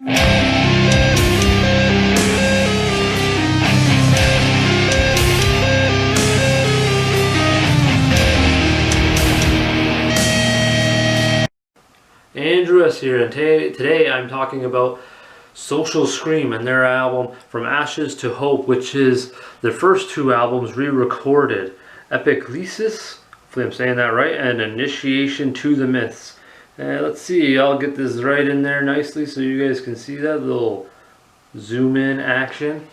Andrew S. here, and today I'm talking about Social Scream and their album From Ashes to Hope, which is their first two albums re-recorded, Epiclesis, hopefully I'm saying that right, and Initiation to the Myths. Let's see, I'll get this right in there nicely so you guys can see that little zoom in action.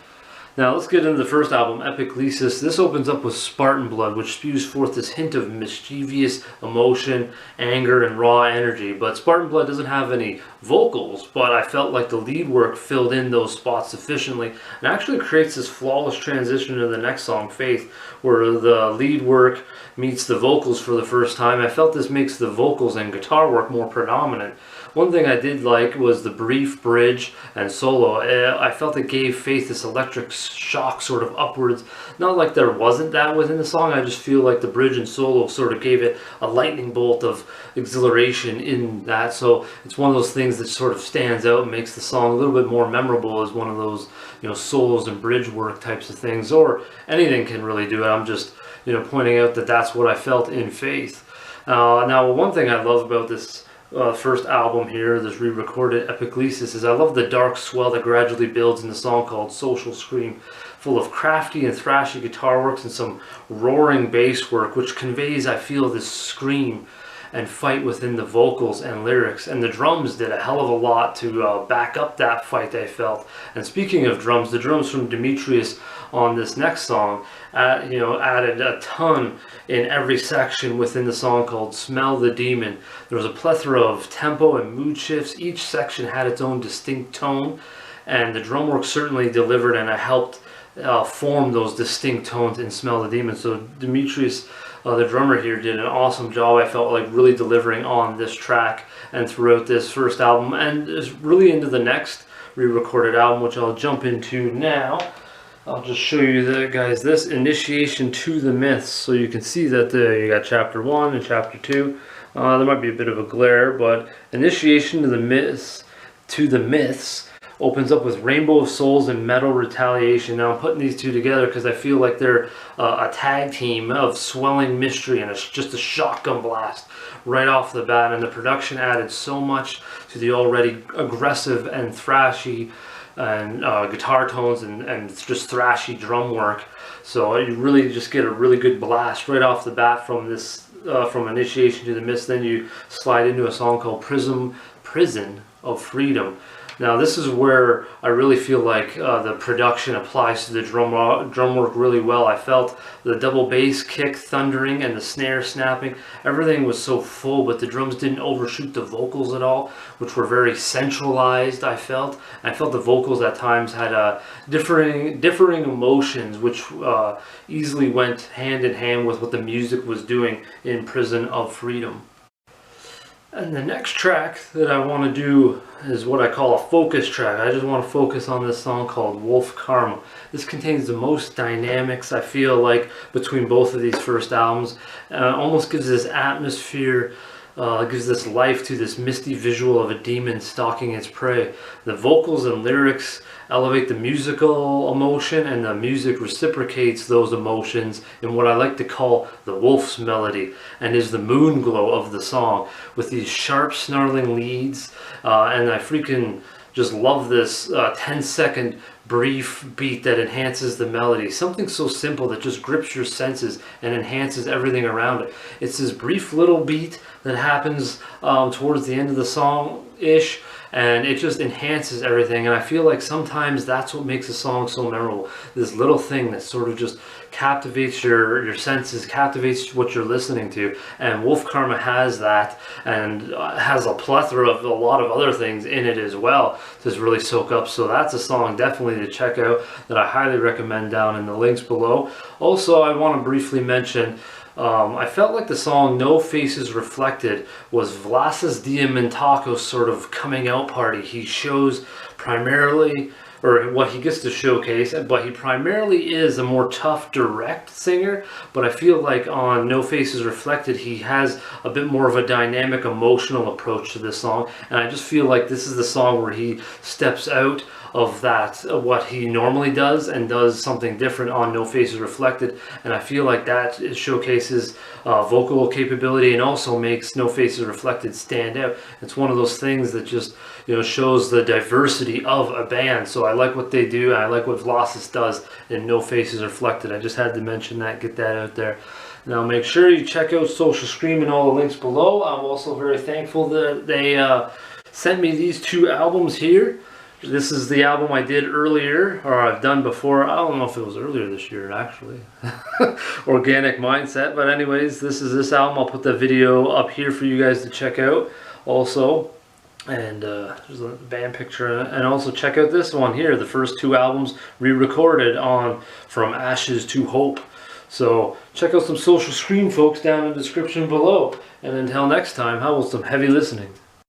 Now let's get into the first album, Epiclesis. This opens up with Spartan Blood, which spews forth this hint of mischievous emotion, anger, and raw energy. But Spartan Blood doesn't have any vocals, but I felt like the lead work filled in those spots sufficiently and actually creates this flawless transition to the next song, Faith, where the lead work meets the vocals for the first time. I felt this makes the vocals and guitar work more predominant. One thing I did like was the brief bridge and solo. I felt it gave Faith this electric shock sort of upwards. Not like there wasn't that within the song, I just feel like the bridge and solo sort of gave it a lightning bolt of exhilaration in that. So it's one of those things that sort of stands out and makes the song a little bit more memorable as one of those, solos and bridge work types of things, or anything can really do it. I'm just, pointing out that that's what I felt in Faith. Now, one thing I love about this first album here, this re-recorded Epiclesis, is I love the dark swell that gradually builds in the song called Social Scream, full of crafty and thrashy guitar works and some roaring bass work, which conveys, I feel, this scream and fight within the vocals and lyrics. And the drums did a hell of a lot to back up that fight, I felt. And speaking of drums, the drums from Demetrius on this next song added a ton in every section within the song called Smell the Demon. There was a plethora of tempo and mood shifts. Each section had its own distinct tone, and the drum work certainly delivered, and I helped form those distinct tones in Smell the Demon. So Demetrius, the drummer here, did an awesome job, I felt like, really delivering on this track and throughout this first album, and is really into the next re-recorded album, which I'll jump into now. I'll just show you guys this Initiation to the Myths, so you can see that you got chapter 1 and chapter 2. There might be a bit of a glare, but Initiation to the Myths opens up with Rainbow of Souls and Metal Retaliation. Now I'm putting these two together because I feel like they're a tag team of swelling mystery, and it's just a shotgun blast right off the bat, and the production added so much to the already aggressive and thrashy and guitar tones and just thrashy drum work. So you really just get a really good blast right off the bat from this from Initiation to the Myths. Then you slide into a song called Prison of Freedom. Now this is where I really feel like the production applies to the drum work really well. I felt the double bass kick thundering and the snare snapping. Everything was so full, but the drums didn't overshoot the vocals at all, which were very centralized, I felt. I felt the vocals at times had differing emotions, which easily went hand in hand with what the music was doing in Prison of Freedom. And the next track that I want to do is what I call a focus track. I just want to focus on this song called Wolf Karma. This contains the most dynamics, I feel like, between both of these first albums. Almost gives this atmosphere, gives this life to this misty visual of a demon stalking its prey. The vocals and lyrics elevate the musical emotion, and the music reciprocates those emotions in what I like to call the wolf's melody, and is the moon glow of the song, with these sharp snarling leads, and I freaking just love this 10-second brief beat that enhances the melody. Something so simple that just grips your senses and enhances everything around it. It's this brief little beat that happens towards the end of the song-ish, and it just enhances everything. And I feel like sometimes that's what makes a song so memorable. This little thing that sort of just captivates your senses, captivates what you're listening to. And Wolf Karma has that, and has a plethora of a lot of other things in it as well to really soak up. So that's a song definitely to check out that I highly recommend down in the links below. Also, I want to briefly mention, I felt like the song No Faces Reflected was Vlas's Diamantakos sort of coming out party. He shows primarily or what he gets to showcase, but he primarily is a more tough, direct singer. But I feel like on No Faces Reflected, he has a bit more of a dynamic, emotional approach to this song, and I just feel like this is the song where he steps out of that, what he normally does, and does something different on No Faces Reflected. And I feel like that it showcases vocal capability and also makes No Faces Reflected stand out. It's one of those things that just, you know, shows the diversity of a band. So I like what they do, and I like what Velocist does in No Faces Reflected. I just had to mention that, get that out there. Now make sure you check out Social Scream and all the links below. I'm also very thankful that they sent me these two albums here. This is the album I did earlier, or I've done before. I don't know if it was earlier this year, actually. Organic Mindset. But anyways, this is this album. I'll put the video up here for you guys to check out also. And there's a band picture. And also check out this one here. The first two albums re-recorded on From Ashes to Hope. So check out some Social Scream, folks, down in the description below. And until next time, how about some heavy listening?